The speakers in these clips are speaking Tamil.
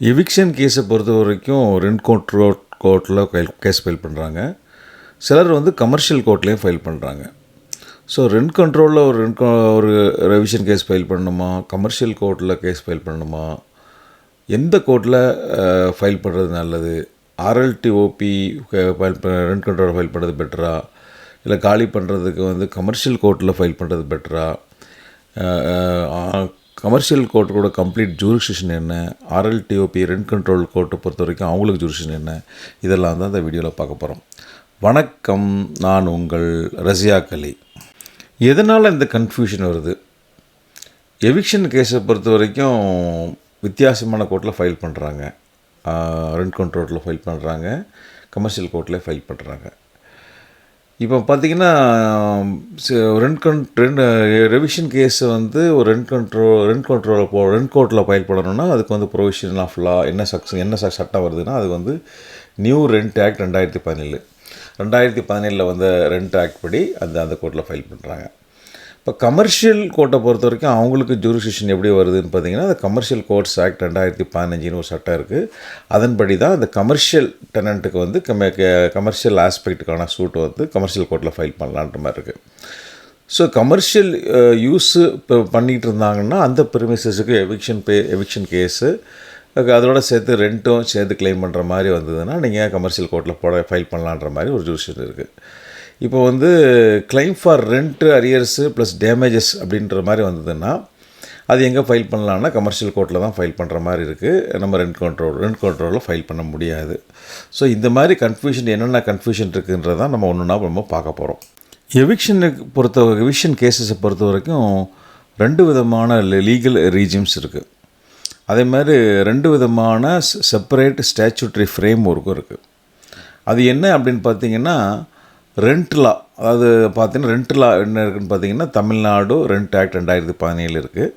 எவிக்ஷன் கேஸை பொறுத்த வரைக்கும் ரெண்ட் கோர்ட்டில் கேஸ் ஃபைல் பண்ணுறாங்க. சிலர் வந்து கமர்ஷியல் கோர்ட்லேயும் ஃபைல் பண்ணுறாங்க. ஸோ ரெண்ட் கண்ட்ரோலில் ஒரு ரெவிஷன் கேஸ் ஃபைல் பண்ணணுமா, கமர்ஷியல் கோர்ட்டில் கேஸ் ஃபைல் பண்ணணுமா, எந்த கோர்ட்டில் ஃபைல் பண்ணுறது நல்லது, ஆர்எல்டிஓபி ஃபைல் ரெண்ட் கண்ட்ரோலில் ஃபைல் பண்ணுறது பெட்டரா, இல்லை காலி பண்ணுறதுக்கு வந்து கமர்ஷியல் கோர்ட்டில் ஃபைல் பண்ணுறது பெட்டரா, கமர்ஷியல் கோர்ட்டோட கம்ப்ளீட் ஜூரிஸ்டிக்ஷன் என்ன, ஆர்எல்டிஓபி ரெண்ட் கண்ட்ரோல் கோர்ட்டை பொறுத்த வரைக்கும் அவங்களுக்கு ஜூரிஸ்டிக்ஷன் என்ன, இதெல்லாம் தான் இந்த வீடியோவில் பார்க்க போகிறோம். வணக்கம், நான் உங்கள் ரசியா கலி. எதனால் இந்த கன்ஃபியூஷன் வருது? எவிக்ஷன் கேஸை பொறுத்த வரைக்கும் வித்தியாசமான கோர்ட்டில் ஃபைல் பண்ணுறாங்க. ரெண்ட் கண்ட்ரோலில் ஃபைல் பண்ணுறாங்க, கமர்ஷியல் கோர்ட்டில் ஃபைல் பண்ணுறாங்க. இப்போ பார்த்திங்கன்னா ரெவிஷன் கேஸை வந்து ஒரு ரெண்ட் கோர்ட்டில் ஃபைல் பண்ணணும்னா அதுக்கு வந்து ப்ரொவிஷன் ஆஃப் லா என்ன சட்டம் வருதுன்னா அது வந்து நியூ ரெண்ட் ஆக்ட் 2017 வந்த ரெண்ட் ஆக்ட் படி அந்த கோர்ட்டில் ஃபைல் பண்ணுறாங்க. இப்போ கமர்ஷியல் கோர்ட்டை பொறுத்த வரைக்கும் அவங்களுக்கு ஜூரிஸ்டிக்ஷன் எப்படி வருதுன்னு பார்த்தீங்கன்னா, அந்த கமர்ஷியல் கோர்ட்ஸ் ஆக்ட் 2015 ஒரு சட்டம் இருக்குது. அதன்படி தான் அந்த கமர்ஷியல் டெனண்ட்டுக்கு வந்து கமர்ஷியல் ஆஸ்பெக்ட்டுக்கான சூட் வந்து கமர்ஷியல் கோர்ட்டில் ஃபைல் பண்ணலான்ற மாதிரி இருக்குது. ஸோ கமர்ஷியல் யூஸு இப்போ பண்ணிகிட்டு இருந்தாங்கன்னா அந்த ப்ரிமிசஸுக்கு எவிக்ஷன் கேஸு அதோட சேர்த்து ரெண்ட்டும் சேர்த்து கிளைம் பண்ணுற மாதிரி வந்ததுன்னா நீங்கள் கமர்ஷியல் கோர்ட்டில் ஃபைல் பண்ணலான்ற மாதிரி ஒரு ஜூரிஸ்டிக்ஷன் இருக்குது. இப்போ வந்து claim for rent arrears plus damages அப்படின்ற மாதிரி வந்ததுன்னா அது எங்கே ஃபைல் பண்ணலான்னா கமர்ஷியல் கோர்ட்டில் தான் ஃபைல் பண்ணுற மாதிரி இருக்குது. நம்ம ரெண்ட் கண்ட்ரோலில் ஃபைல் பண்ண முடியாது. ஸோ இந்த மாதிரி என்னென்ன கன்ஃபியூஷன் இருக்குன்றதான் நம்ம நம்ம பார்க்க போகிறோம். எவிக்ஷன் கேஸஸை பொறுத்த வரைக்கும் 2 விதமான லீகல் ரீஜிம்ஸ் இருக்குது. அதே மாதிரி 2 விதமான செப்பரேட் ஸ்டாச்சுட்டரி ஃப்ரேம் ஒர்க்கும் இருக்குது. அது என்ன அப்படின்னு பார்த்தீங்கன்னா, ரெண்ட் லா, அதாவது பார்த்தீங்கன்னா ரெண்ட் லா என்ன இருக்குதுன்னு பார்த்தீங்கன்னா, தமிழ்நாடு ரெண்ட் ஆக்ட் 2017 இருக்குது.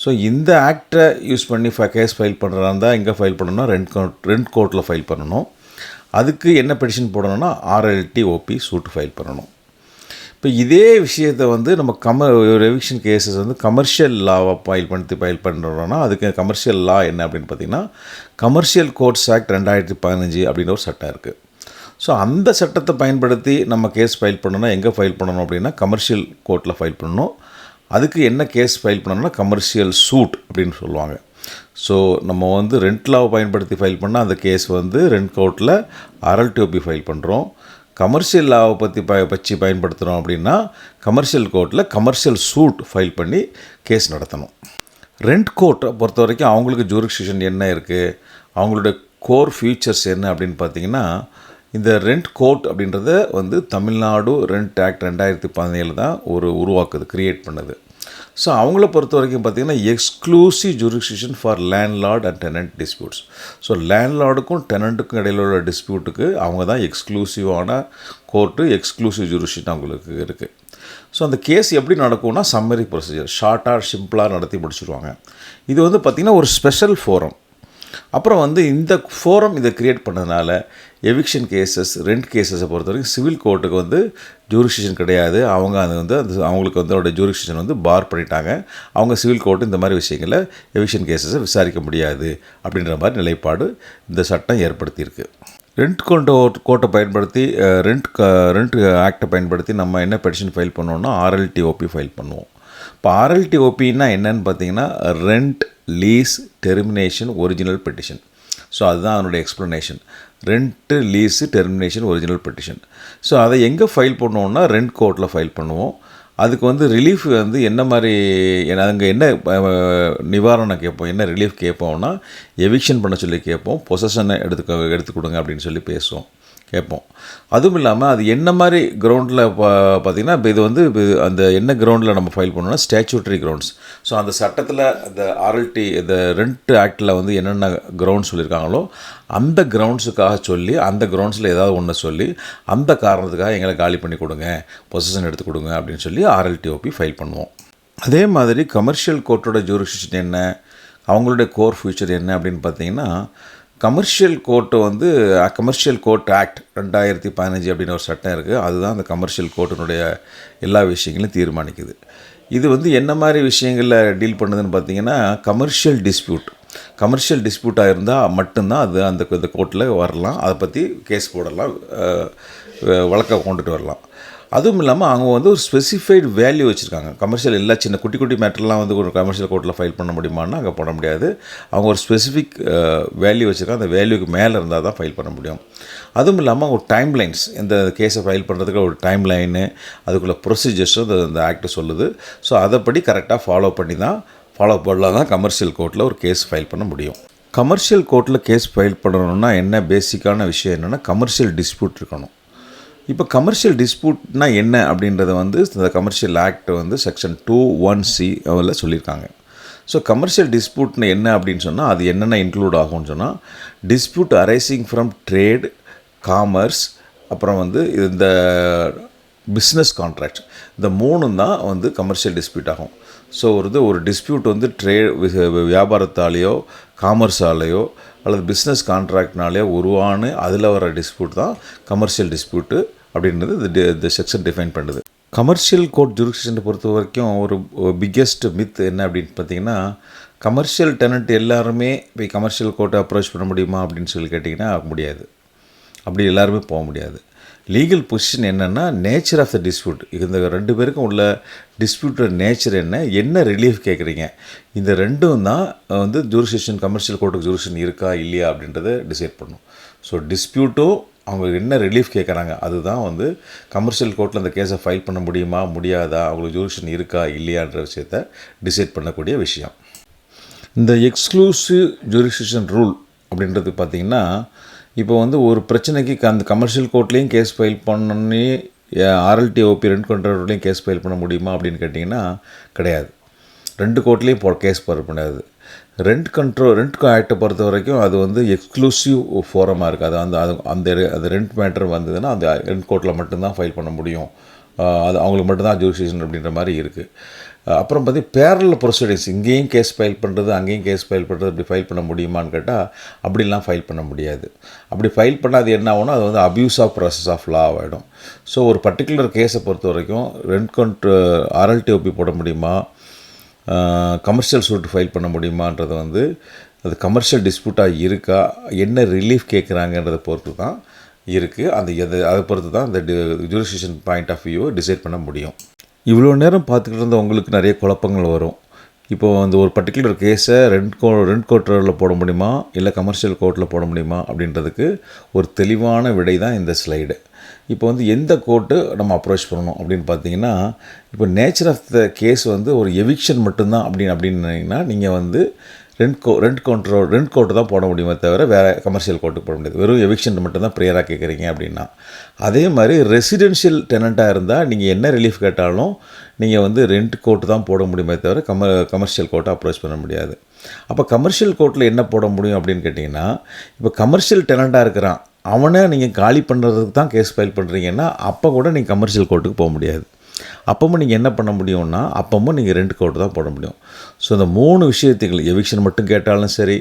ஸோ இந்த ஆக்டை யூஸ் பண்ணி கேஸ் ஃபைல் பண்ணுறதா இருந்தால் எங்கே ஃபைல் பண்ணணும்னா ரெண்ட் கோர்ட்டில் ஃபைல் பண்ணணும். அதுக்கு என்ன பெட்டிஷன் போடணும்னா ஆர்எல்டிஓபி சூட் ஃபைல் பண்ணணும். இப்போ இதே விஷயத்தை வந்து நம்ம ரெவிக்ஷன் கேஸஸ் வந்து கமர்ஷியல் லாவை ஃபைல் பண்ணுறோன்னா அதுக்கு கமர்ஷியல் லா என்ன அப்படின்னு பார்த்திங்கன்னா, கமர்ஷியல் கோர்ட்ஸ் ஆக்ட் 2015 அப்படின்ற ஒரு சட்டம் இருக்குது. ஸோ அந்த சட்டத்தை பயன்படுத்தி நம்ம கேஸ் ஃபைல் பண்ணணும்னா எங்கே ஃபைல் பண்ணணும் அப்படின்னா கமர்ஷியல் கோர்ட்டில் ஃபைல் பண்ணணும். அதுக்கு என்ன கேஸ் ஃபைல் பண்ணணும்னா கமர்ஷியல் சூட் அப்படின்னு சொல்லுவாங்க. ஸோ நம்ம வந்து ரெண்ட் லாவை பயன்படுத்தி ஃபைல் பண்ணால் அந்த கேஸ் வந்து ரெண்ட் கோர்ட்டில் ஆர்எல்டிஓபி ஃபைல் பண்ணுறோம். கமர்ஷியல் லாவை பற்றி பயன்படுத்துகிறோம் அப்படின்னா கமர்ஷியல் கோர்ட்டில் கமர்ஷியல் சூட் ஃபைல் பண்ணி கேஸ் நடத்தணும். ரெண்ட் கோர்ட்டை பொறுத்த வரைக்கும் அவங்களுக்கு ஜூரிஸ்டிக்ஷன் என்ன இருக்குது, அவங்களுடைய கோர் ஃபியூச்சர்ஸ் என்ன அப்படின்னு பார்த்திங்கன்னா, இந்த ரெண்ட் கோர்ட் அப்படின்றத வந்து தமிழ்நாடு ரெண்ட் ஆக்ட் 2017 தான் கிரியேட் பண்ணுது. ஸோ அவங்கள பொறுத்த வரைக்கும் பார்த்திங்கன்னா exclusive jurisdiction for landlord and tenant disputes. So லேண்ட்லார்டுக்கும் டெனண்ட்டுக்கும் இடையில உள்ள டிஸ்பியூட்டுக்கு அவங்க தான் எக்ஸ்க்ளூசிவான கோர்ட்டு, எக்ஸ்க்ளூசிவ் ஜூரிஸ்டிக்ஷன் அவங்களுக்கு இருக்குது. ஸோ அந்த கேஸ் எப்படி நடக்கும்னா சம்மரி ப்ரொசீஜர், ஷார்ட்டாக சிம்பிளாக நடத்தி முடிச்சுடுவாங்க. இது வந்து பார்த்திங்கன்னா ஒரு ஸ்பெஷல் ஃபோரம். அப்புறம் வந்து இந்த ஃபோரம் இதை க்ரியேட் பண்ணதுனால எவிக்ஷன் கேஸஸ், ரெண்ட் கேஸஸை பொறுத்த வரைக்கும் சிவில் கோர்ட்டுக்கு வந்து ஜூரிஸ்டிக்ஷன் கிடையாது. அவங்களுக்கு வந்து அதோட ஜூரிஸ்டிக்ஷன் வந்து பார் பண்ணிட்டாங்க. அவங்க சிவில் கோர்ட்டு இந்த மாதிரி விஷயங்களை எவிக்ஷன் கேஸஸை விசாரிக்க முடியாது அப்படின்ற மாதிரி நிலைப்பாடு இந்த சட்டம் ஏற்படுத்தியிருக்கு. ரெண்ட் கோர்ட்டை பயன்படுத்தி ரெண்ட் ஆக்டை பயன்படுத்தி நம்ம என்ன பெட்டிஷன் ஃபைல் பண்ணோம்னா ஆர்எல்டிஓபி ஃபைல் பண்ணுவோம். இப்போ ஆர்எல்டிஓபின்னா என்னன்னு பார்த்தீங்கன்னா rent lease termination original petition. So அதுதான் அதனுடைய explanation. Rent lease termination original petition. So அதை எங்கே ஃபைல் பண்ணுவோம்னா ரெண்ட் கோர்ட்டில் ஃபைல் பண்ணுவோம். அதுக்கு வந்து ரிலீஃப் வந்து என்ன மாதிரி அங்கே என்ன நிவாரணம் கேட்போம், என்ன ரிலீஃப் கேட்போம்னா எவிக்ஷன் பண்ண சொல்லி கேட்போம், பொசஷனை எடுத்து கொடுங்க அப்படின்னு சொல்லி கேட்போம். அதுவும் இல்லாமல் அது என்ன மாதிரி கிரவுண்டில் பார்த்திங்கன்னா இப்போ இது வந்து அந்த என்ன கிரவுண்டில் நம்ம ஃபைல் பண்ணோம்னா ஸ்டாச்சுட்டரி கிரவுண்ட்ஸ். ஸோ அந்த சட்டத்தில் அந்த இந்த ரெண்ட் ஆக்டில் வந்து என்னென்ன கிரவுண்ட்ஸ் சொல்லியிருக்காங்களோ அந்த கிரவுண்ட்ஸுக்காக சொல்லி அந்த கிரவுண்ட்ஸில் ஏதாவது ஒன்று சொல்லி அந்த காரணத்துக்காக எங்களை காலி பண்ணி கொடுங்க, பொசிஷன் எடுத்து கொடுங்க அப்படின்னு சொல்லி ஆர்எல்டிஓபி ஃபைல் பண்ணுவோம். அதே மாதிரி கமர்ஷியல் கோர்ட்டோட ஜூரிஸ்டிக்ஷன் என்ன, அவங்களுடைய கோர் ஃபியூச்சர் என்ன அப்படின்னு பார்த்தீங்கன்னா, கமர்ஷியல் கோர்ட் ஆக்ட் 2015 அப்படின்னு ஒரு சட்டம் இருக்குது. அதுதான் அந்த கமர்ஷியல் கோர்ட்டினுடைய எல்லா விஷயங்களையும் தீர்மானிக்குது. இது வந்து என்ன மாதிரி விஷயங்களில் டீல் பண்ணுதுன்னு பார்த்தீங்கன்னா, கமர்ஷியல் டிஸ்பியூட். கமர்ஷியல் டிஸ்பியூட்டாக இருந்தால் மட்டும்தான் அது அந்த கோர்ட்டில் வரலாம், அதை பற்றி கேஸ் போடலாம், வழக்கை கொண்டுட்டு வரலாம். அதுவும் இல்லாமல் அவங்க வந்து ஒரு ஸ்பெசிஃபைடு வேல்யூ வச்சுருக்காங்க. கமர்ஷியல் எல்லா சின்ன குட்டி குட்டி மேட்டர்லாம் வந்து ஒரு கமர்ஷியல் கோர்ட்டில் ஃபைல் பண்ண முடியுமான்னா அங்கே போட முடியாது. அவங்க ஒரு ஸ்பெசிஃபிக் வேல்யூ வச்சுருக்காங்க, அந்த வேல்யூக்கு மேலே இருந்தால் தான் ஃபைல் பண்ண முடியும். அதுவும் இல்லாமல் ஒரு டைம் லைன்ஸ், இந்த கேஸை ஃபைல் பண்ணுறதுக்கு ஒரு டைம் லைனு, அதுக்குள்ள ப்ரொசீஜர்ஸும் இந்த ஆக்ட் சொல்லுது. ஸோ அதைப்படி கரெக்டாக ஃபாலோ பண்ணலாம் தான் கமர்ஷியல் கோர்ட்டில் ஒரு கேஸ் ஃபைல் பண்ண முடியும். கமர்ஷியல் கோர்ட்டில் கேஸ் ஃபைல் பண்ணணுன்னா என்ன பேசிக்கான விஷயம் என்னென்னா, கமர்ஷியல் டிஸ்பியூட் இருக்கணும். இப்போ கமர்ஷியல் டிஸ்பியூட்னால் என்ன அப்படின்றத வந்து இந்த கமர்ஷியல் ஆக்ட் வந்து செக்ஷன் 2(1)(c) அதில் சொல்லியிருக்காங்க. ஸோ கமர்ஷியல் டிஸ்பியூட்னு என்ன அப்படின்னு சொன்னால் அது என்னென்ன இன்க்ளூட் ஆகும்னு சொன்னால், dispute arising from trade, commerce, அப்புறம் வந்து இந்த பிஸ்னஸ் கான்ட்ராக்ட், இந்த 3 தான் வந்து கமர்ஷியல் டிஸ்பியூட் ஆகும். ஸோ ஒரு டிஸ்பியூட் வந்து வியாபாரத்தாலேயோ காமர்ஸாலேயோ அல்லது பிஸ்னஸ் கான்ட்ராக்ட்னாலேயோ உருவான அதில் வர டிஸ்பியூட் தான் கமர்ஷியல் டிஸ்பியூட்டு அப்படின்றது இந்த செக்ஷன் டிஃபைன் பண்ணுது. கமர்ஷியல் கோர்ட் ஜூரிஸ்டிக்ஷனை பொறுத்த வரைக்கும் ஒரு பிக்கெஸ்ட் மித் என்ன அப்படின்னு பார்த்தீங்கன்னா, கமர்ஷியல் டெனண்ட் எல்லாருமே போய் கமர்ஷியல் கோர்ட்டை அப்ரோச் பண்ண முடியுமா அப்படின்னு சொல்லி கேட்டிங்கன்னா முடியாது. அப்படி எல்லாருமே போக முடியாது. லீகல் பொசிஷன் என்னென்னா, நேச்சர் ஆஃப் த டிஸ்பியூட், இந்த 2 பேருக்கும் உள்ள டிஸ்பியூட்டோட நேச்சர் என்ன ரிலீஃப் கேட்குறீங்க, இந்த 2ம் தான் வந்து ஜூரிஸ்டிக்ஷன், கமர்ஷியல் கோர்ட்டுக்கு ஜூரிஸ்டிக்ஷன் இருக்கா இல்லையா அப்படின்றத டிசைட் பண்ணும். ஸோ டிஸ்பியூட்டும் அவங்க என்ன ரிலீஃப் கேட்குறாங்க அதுதான் வந்து கமர்ஷியல் கோர்ட்டில் அந்த கேஸை ஃபைல் பண்ண முடியுமா முடியாதா, அவங்களுக்கு ஜூரிஸ்டிக்ஷன் இருக்கா இல்லையான்ற விஷயத்தை டிசைட் பண்ணக்கூடிய விஷயம். இந்த எக்ஸ்க்ளூசிவ் ஜூரிஸ்டிக்ஷன் ரூல் அப்படின்றது பார்த்திங்கன்னா, இப்போ வந்து ஒரு பிரச்சனைக்கு அந்த கமர்ஷியல் கோர்ட்லேயும் கேஸ் ஃபைல் பண்ணி ஆர்எல்டிஓபி ரெண்ட் கண்ட்ரோல்லையும் கேஸ் ஃபைல் பண்ண முடியுமா அப்படின்னு கேட்டிங்கன்னா கிடையாது. 2 கோர்ட்லேயும் கேஸ் ஃபைல் பண்ணாது. ரெண்ட் ஆக்டை பொறுத்த வரைக்கும் அது வந்து எக்ஸ்க்ளூசிவ் ஃபோரமாக இருக்குது. அந்த ரெண்ட் மேட்டர் வந்ததுன்னா அந்த ரெண்ட் கோர்ட்டில் மட்டும்தான் ஃபைல் பண்ண முடியும், அது அவங்களுக்கு மட்டும்தான் ஜூரிஸ்டிக்ஷன் அப்படின்ற மாதிரி இருக்குது. அப்புறம் பார்த்திங்கன்னா பேரலல் ப்ரொசீடிங்ஸ், இங்கேயும் கேஸ் ஃபைல் பண்ணுறது அங்கேயும் கேஸ் ஃபைல் பண்ணுறது, இப்படி ஃபைல் பண்ண முடியுமான்னு கேட்டால் அப்படிலாம் ஃபைல் பண்ண முடியாது. அப்படி ஃபைல் பண்ணால் அது என்ன ஆகும்னா அது வந்து abuse of process of law ஆகிடும். ஸோ ஒரு பர்டிகுலர் கேஸை பொறுத்த வரைக்கும் ஆர்எல்டிஓபி போட முடியுமா, கமர்ஷியல் சூட் ஃபைல் பண்ண முடியுமான்றது வந்து அது கமர்ஷியல் டிஸ்பியூட்டாக இருக்கா, என்ன ரிலீஃப் கேட்குறாங்கன்றதை பொறுத்து தான் இருக்குது. அதை பொறுத்து தான் இந்த ஜூரிஸ்டிக்ஷன் பாயிண்ட் ஆஃப் வியூவை டிசைட் பண்ண முடியும். இவ்வளோ நேரம் பார்த்துக்கிட்டு இருந்த உங்களுக்கு நிறைய குழப்பங்கள் வரும். இப்போது வந்து ஒரு பர்டிகுலர் கேஸை ரெண்ட் கோர்ட்டில் போட முடியுமா இல்லை கமர்ஷியல் கோர்ட்டில் போட முடியுமா அப்படின்றதுக்கு ஒரு தெளிவான விடை தான் இந்த ஸ்லைடு. இப்போ வந்து எந்த கோர்ட்டு நம்ம அப்ரோச் பண்ணணும் அப்படின்னு பார்த்தீங்கன்னா, இப்போ நேச்சர் ஆஃப் த கேஸ் வந்து ஒரு எவிக்ஷன் மட்டும்தான் அப்படின்னீங்கன்னா நீங்கள் வந்து ரெண்ட் கோர்ட்டு தான் போட முடியுமே தவிர வேறு கமர்ஷியல் கோர்ட்டுக்கு போட முடியாது. வெறும் எவிக்ஷன் மட்டும்தான் ப்ரேயராக கேட்குறீங்க அப்படின்னா. அதே மாதிரி ரெசிடென்ஷியல் டெனண்ட்டாக இருந்தால் நீங்கள் என்ன ரிலீஃப் கேட்டாலும் நீங்கள் வந்து ரெண்ட் கோர்ட்டு தான் போட முடியுமே தவிர கமர்ஷியல் கோர்ட்டை அப்ரோச் பண்ண முடியாது. அப்போ கமர்ஷியல் கோர்ட்டில் என்ன போட முடியும் அப்படின்னு கேட்டிங்கன்னா, இப்போ கமர்ஷியல் டெனண்ட்டாக இருக்கிறான், அவனை நீங்கள் காலி பண்ணுறதுக்கு தான் கேஸ் ஃபைல் பண்ணுறீங்கன்னா அப்போ கூட நீங்கள் கமர்ஷியல் கோர்ட்டுக்கு போக முடியாது. அப்பவும் நீங்கள் என்ன பண்ண முடியும்னா அப்பவும் நீங்கள் ரெண்ட் கோர்ட்டு தான் போட முடியும். ஸோ இந்த 3 விஷயத்துக்கு எவிக்ஷன் மட்டும் கேட்டாலும் சரி,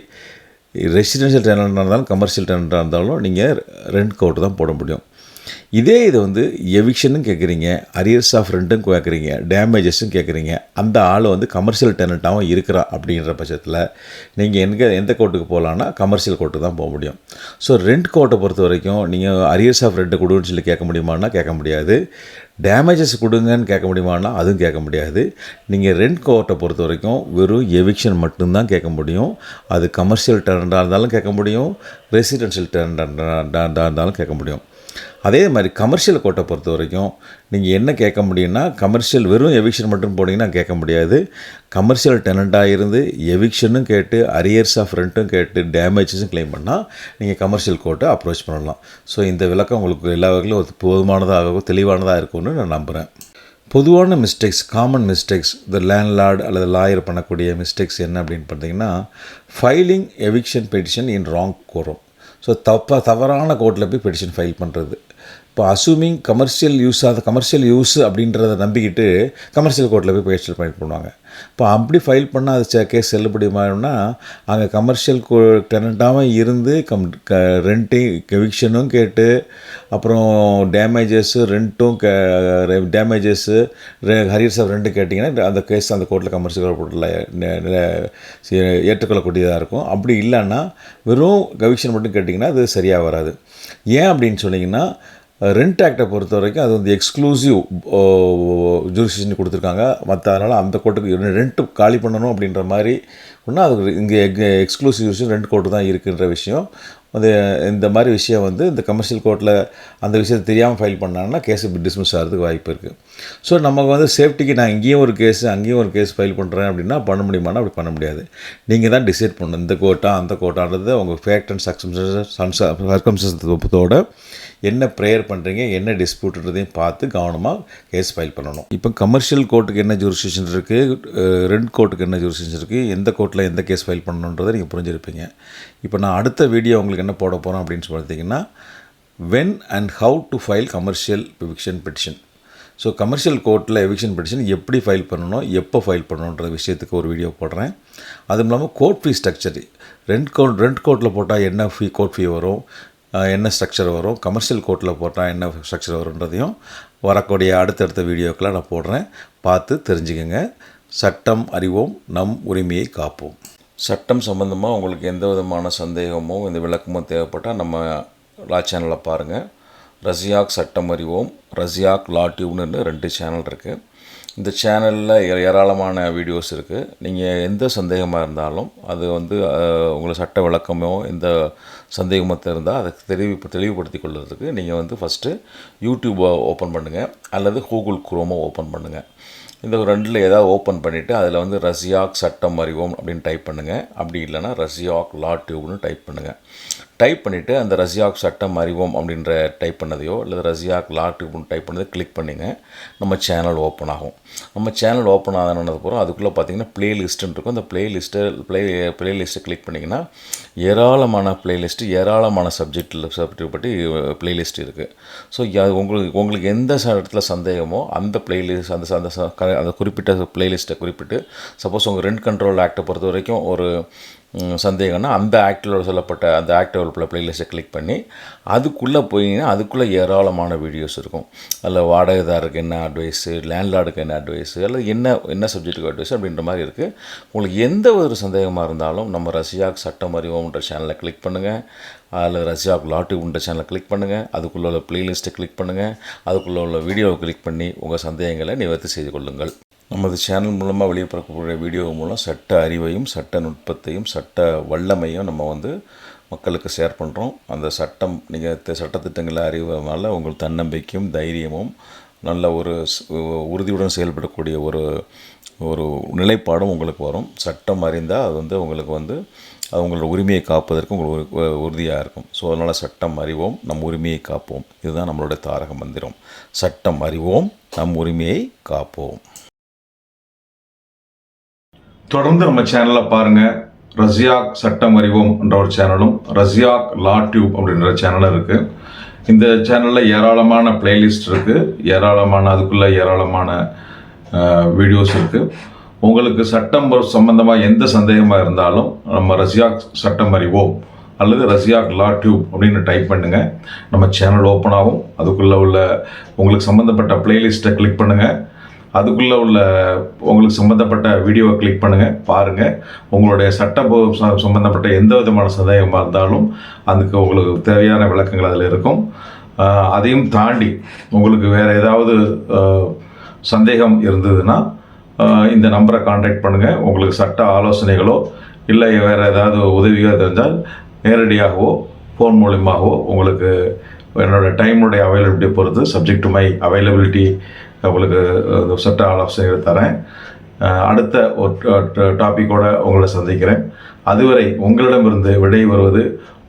ரெசிடென்ஷியல் டெனண்ட்டாக இருந்தாலும் கமர்ஷியல் டெனண்ட்டாக இருந்தாலும் நீங்கள் ரெண்ட் கோர்ட்டு தான் போட முடியும். இதே இது வந்து எவிக்ஷனும் கேட்குறீங்க, அரியர்ஸ் ஆஃப் ரெண்ட்டும் கேட்குறீங்க, டேமேஜஸும் கேட்குறீங்க, அந்த ஆள் வந்து கமர்ஷியல் டெனண்ட்டாகவும் இருக்கிறா அப்படின்ற பட்சத்தில் நீங்கள் எந்த கோர்ட்டுக்கு போகலான்னா கமர்ஷியல் கோர்ட்டு தான் போக முடியும். ஸோ ரெண்ட் கோர்ட்டை பொறுத்த வரைக்கும் நீங்கள் அரியர்ஸ் ஆஃப் ரெண்ட்டை கொடுன்னு சொல்லி கேட்க முடியுமான்னா கேட்க முடியாது. டேமேஜஸ் கொடுங்கன்னு கேட்க முடியுமான்னா அதுவும் கேட்க முடியாது. நீங்கள் ரெண்ட் கோர்ட்டை பொறுத்த வரைக்கும் வெறும் எவிக்ஷன் மட்டும்தான் கேட்க முடியும். அது கமர்ஷியல் டெனண்ட்டாக இருந்தாலும் கேட்க முடியும், ரெசிடென்ஷியல் டெனண்ட்டாக இருந்தாலும் கேட்க முடியும். அதே மாதிரி கமர்ஷியல் கோர்ட்டை பொறுத்த வரைக்கும் நீங்கள் என்ன கேட்க முடியும்னா, கமர்ஷியல் வெறும் எவிக்ஷன் மட்டும் போனீங்கன்னா கேட்க முடியாது. கமர்ஷியல் டெனண்ட்டாக இருந்து எவிக்ஷனும் கேட்டு அரியர்ஸ் ஆஃப் ரெண்ட்டும் கேட்டு டேமேஜஸும் கிளைம் பண்ணால் நீங்கள் கமர்ஷியல் கோர்ட்டை அப்ரோச் பண்ணலாம். ஸோ இந்த விளக்கம் உங்களுக்கு எல்லா வகையிலும் ஒரு போதுமானதாக தெளிவானதாக இருக்கும்னு நான் நம்புகிறேன். பொதுவான மிஸ்டேக்ஸ், காமன் மிஸ்டேக்ஸ், இந்த லேண்ட்லார்டு அல்லது லாயர் பண்ணக்கூடிய மிஸ்டேக்ஸ் என்ன அப்படின்னு பார்த்தீங்கன்னா, ஃபைலிங் எவிக்ஷன் பெட்டிஷன் இன் ராங் கோரம். ஸோ தவறான கோர்ட்டில் போய் பெட்டிஷன் ஃபைல் பண்ணுறது. இப்போ அசூமிங் கமர்ஷியல் யூஸ் அப்படின்றத நம்பிக்கிட்டு கமர்ஷியல் கோர்ட்டில் போய் பேஸ்டல் ஃபைல் பண்ணுவாங்க. இப்போ அப்படி ஃபைல் பண்ணால் அது கேஸ் செல்லுபடிமாகணும்னா அங்கே கமர்ஷியல் டெனண்ட்டாகவும் இருந்து ரெண்ட்டையும் எவிக்ஷனும் கேட்டு அப்புறம் டேமேஜஸ்ஸு ரெண்ட்டும் டேமேஜஸ்ஸு ஹரியர்ஸ் ஆஃப் ரெண்ட்டு கேட்டிங்கன்னா அந்த கேஸ் அந்த கோர்ட்டில் கமர்ஷியல் கோர்ட்டில் ஏற்றுக்கொள்ளக்கூடியதாக இருக்கும். அப்படி இல்லைன்னா வெறும் எவிக்ஷன் மட்டும் கேட்டிங்கன்னா அது சரியாக வராது. ஏன் அப்படின்னு சொன்னிங்கன்னா ரெண்ட் ஆக்டை பொறுத்த வரைக்கும் அது வந்து எக்ஸ்க்ளூசிவ் ஜூரிஸ்டிக்ஷன் கொடுத்துருக்காங்க. அதனால் அந்த கோர்ட்டுக்கு ரெண்ட்டு காலி பண்ணணும் அப்படின்ற மாதிரி ஒன்றா அது இங்கே எக்ஸ்க்ளூசிவ் ஜூரிஸ்டிக்ஷன் ரெண்ட் கோர்ட்டு தான் இருக்குன்ற விஷயம். அது இந்த மாதிரி விஷயம் வந்து இந்த கமர்ஷியல் கோர்ட்டில் அந்த விஷயத்தை தெரியாமல் ஃபைல் பண்ணாங்கன்னா கேஸ் டிஸ்மிஸ் ஆகிறதுக்கு வாய்ப்பு இருக்குது. ஸோ நமக்கு வந்து சேஃப்டிக்கு நான் இங்கேயும் ஒரு கேஸ் அங்கேயும் ஒரு கேஸ் ஃபைல் பண்ணுறேன் அப்படின்னா பண்ண முடியுமானா அப்படி பண்ண முடியாது. நீங்கள் தான் டிசைட் பண்ணணும் இந்த கோர்ட்டா அந்த கோர்ட்டான்றது உங்கள் ஃபேக்ட் அண்ட் சர்க்கம்ஸ்டன்ஸோட என்ன ப்ரேயர் பண்ணுறீங்க என்ன டிஸ்பியூட்ன்றதையும் பார்த்து கவனமாக கேஸ் ஃபைல் பண்ணணும். இப்போ கமர்ஷியல் கோர்ட்டுக்கு என்ன ஜூரிஸ்டிக்ஷன் இருக்குது, ரெண்ட் கோர்ட்டுக்கு என்ன ஜூரிஸ்டிக்ஷன் இருக்குது, எந்த கோர்ட்டில் எந்த கேஸ் ஃபைல் பண்ணணுன்றதை நீங்கள் புரிஞ்சிருப்பீங்க. இப்போ நான் அடுத்த வீடியோ உங்களுக்கு என்ன போட போகிறோம் அப்படின்னு பார்த்தீங்கன்னா when and how to file commercial eviction petition. So commercial கோர்ட்டில் எவிக்ஷன் பெட்டிஷன் எப்படி ஃபைல் பண்ணணும் எப்போ ஃபைல் பண்ணணுன்ற விஷயத்துக்கு ஒரு வீடியோ போடுறேன். அதுவும் இல்லாமல் கோர்ட் ஃபீ ஸ்ட்ரக்சர் ரெண்ட் கோர்ட்டில் போட்டால் என்ன கோர்ட் ஃபீ வரும், என்ன ஸ்ட்ரக்சர் வரும், கமர்ஷியல் கோர்ட்டில் போட்டால் என்ன ஸ்ட்ரக்சர் வரும்ன்றதையும் வரக்கூடிய அடுத்தடுத்த வீடியோக்கெலாம் நான் போடுறேன். பார்த்து தெரிஞ்சுக்கங்க. சட்டம் அறிவோம், நம் உரிமையை காப்போம். சட்டம் சம்பந்தமாக உங்களுக்கு எந்த விதமான சந்தேகமோ இந்த விளக்கமோ தேவைப்பட்டால் நம்ம லா சேனலை பாருங்கள். ரஸியாக் சட்டம் அறிவோம், ரஸியாக் லா டியூப்னு 2 சேனல் இருக்குது. இந்த சேனலில் ஏராளமான வீடியோஸ் இருக்குது. நீங்கள் எந்த சந்தேகமாக இருந்தாலும் அது வந்து உங்களுக்கு சட்ட விளக்கமோ எந்த சந்தேகமாக இருந்தால் அதை தெளிவுபடுத்தி கொள்வதற்கு நீங்கள் வந்து ஃபஸ்ட்டு யூடியூப்பை ஓப்பன் பண்ணுங்கள் அல்லது கூகுள் குரோமை ஓப்பன் பண்ணுங்கள். இந்த 2ல் ஏதாவது ஓப்பன் பண்ணிவிட்டு அதில் வந்து ரஸியாக் சட்டம் அறிவோம் அப்படின்னு டைப் பண்ணுங்கள். அப்படி இல்லைனா ரஸியாக் லா டியூப்னு டைப் பண்ணுங்கள். டைப் பண்ணிவிட்டு அந்த ரஸியாக் சட்டம் அறிவோம் அப்படின்ற டைப் பண்ணதையோ அல்லது ரஸியாக் லா டியூப்னு டைப் பண்ணதை கிளிக் பண்ணிங்க. நம்ம சேனல் ஓப்பன் ஆகும். நம்ம சேனல் ஓப்பன் ஆனதுக்கப்புறம் அதுக்குள்ளே பார்த்தீங்கன்னா ப்ளேலிஸ்ட்டுன்னு இருக்கும். அந்த ப்ளேலிஸ்ட்டை கிளிக் பண்ணிங்கன்னா ஏராளமான ப்ளேலிஸ்ட்டு ஏராளமான சப்ஜெக்ட் பற்றி ப்ளேலிஸ்ட் இருக்குது. ஸோ உங்களுக்கு எந்த இடத்துல சந்தேகமோ அந்த ப்ளேலிஸ்ட் அந்த குறிப்பிட்ட ப்ளேலிஸ்ட்டை குறிப்பிட்டு சப்போஸ் உங்கள் ரெண்ட் கண்ட்ரோல் ஆக்டை பொறுத்த வரைக்கும் ஒரு சந்தேகம்னா அந்த ஆக்டில் சொல்லப்பட்ட அந்த ஆக்டிவ் ப்ளேலிஸ்ட்டை கிளிக் பண்ணி அதுக்குள்ளே போயிங்கன்னா அதுக்குள்ளே ஏராளமான வீடியோஸ் இருக்கும். அதில் வாடகைதாருக்கு என்ன அட்வைஸு, லேண்ட்லார்டுக்கு என்ன அட்வைஸு அல்லது என்ன சப்ஜெக்ட்டுக்கு அட்வைஸ் அப்படின்ற மாதிரி இருக்குது. உங்களுக்கு எந்த ஒரு சந்தேகமாக இருந்தாலும் நம்ம ரஸியாக் சட்டம் அறிவோம்ன்ற சேனலை கிளிக் பண்ணுங்கள். அதில் ரஸியாக் லா டியூப்ன்ற சேனலை கிளிக் பண்ணுங்கள். அதுக்குள்ளே உள்ள ப்ளேலிஸ்ட்டை கிளிக் பண்ணுங்கள். அதுக்குள்ளே உள்ள வீடியோவை கிளிக் பண்ணி உங்கள் சந்தேகங்களை நிவர்த்தி செய்து கொள்ளுங்கள். நமது சேனல் மூலமாக வெளியிடப்படக்கூடிய வீடியோ மூலம் சட்ட அறிவையும் சட்ட நுட்பத்தையும் சட்ட வல்லமையும் நம்ம வந்து மக்களுக்கு ஷேர் பண்ணுறோம். அந்த நீங்கள் சட்டத்திட்டங்களை அறிவதனால உங்கள் தன்னம்பிக்கையும் தைரியமும் நல்ல ஒரு உறுதியுடன் செயல்படக்கூடிய ஒரு நிலைப்பாடும் உங்களுக்கு வரும். சட்டம் அறிந்தால் அது வந்து உங்களுக்கு வந்து அது உங்களோட உரிமையை காப்பதற்கு உங்களுக்கு உறுதியாக இருக்கும். ஸோ அதனால் சட்டம் அறிவோம், நம் உரிமையை காப்போம். இதுதான் நம்மளுடைய தாரக மந்திரம். சட்டம் அறிவோம், நம் உரிமையை காப்போம். தொடர்ந்து நம்ம சேனலில் பாருங்கள். ரஸியாக் சட்டம் அறிவோம் என்ற ஒரு சேனலும் ரஸியாக் லா டியூப் அப்படின்ற சேனலும் இருக்குது. இந்த சேனலில் ஏராளமான பிளேலிஸ்ட் இருக்குது. அதுக்குள்ளே ஏராளமான வீடியோஸ் இருக்குது. உங்களுக்கு சட்டம் சம்பந்தமாக எந்த சந்தேகமாக இருந்தாலும் நம்ம ரஸியாக் சட்டம் அறிவோம் அல்லது ரஸியாக் லா டியூப் அப்படின்னு டைப் பண்ணுங்கள். நம்ம சேனல் ஓப்பன் ஆகும். அதுக்குள்ளே உள்ள உங்களுக்கு சம்மந்தப்பட்ட பிளேலிஸ்ட்டை கிளிக் பண்ணுங்கள். அதுக்குள்ளே உள்ள உங்களுக்கு சம்மந்தப்பட்ட வீடியோவை கிளிக் பண்ணுங்கள், பாருங்கள். உங்களுடைய சம்பந்தப்பட்ட எந்த விதமான சந்தேகமாக இருந்தாலும் அதுக்கு உங்களுக்கு தேவையான விளக்கங்கள் அதில் இருக்கும். அதையும் தாண்டி உங்களுக்கு வேறு ஏதாவது சந்தேகம் இருந்ததுன்னா இந்த நம்பரை கான்டாக்ட் பண்ணுங்கள். உங்களுக்கு சட்ட ஆலோசனைகளோ இல்லை வேறு ஏதாவது உதவியோ தெரிஞ்சால் நேரடியாகவோ ஃபோன் மூலியமாகவோ உங்களுக்கு என்னோடய டைமுடைய அவைலபிலிட்டியை பொறுத்து சப்ஜெக்ட் டு மை அவைலபிலிட்டி உங்களுக்கு சட்ட ஆலோசனைகளை தரேன். அடுத்த ஒரு டாப்பிக்கோடு உங்களை சந்திக்கிறேன். அதுவரை உங்களிடமிருந்து விடை வருவது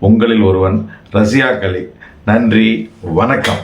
உங்களில் ஒருவன் ரஸியாக் அலி. நன்றி, வணக்கம்.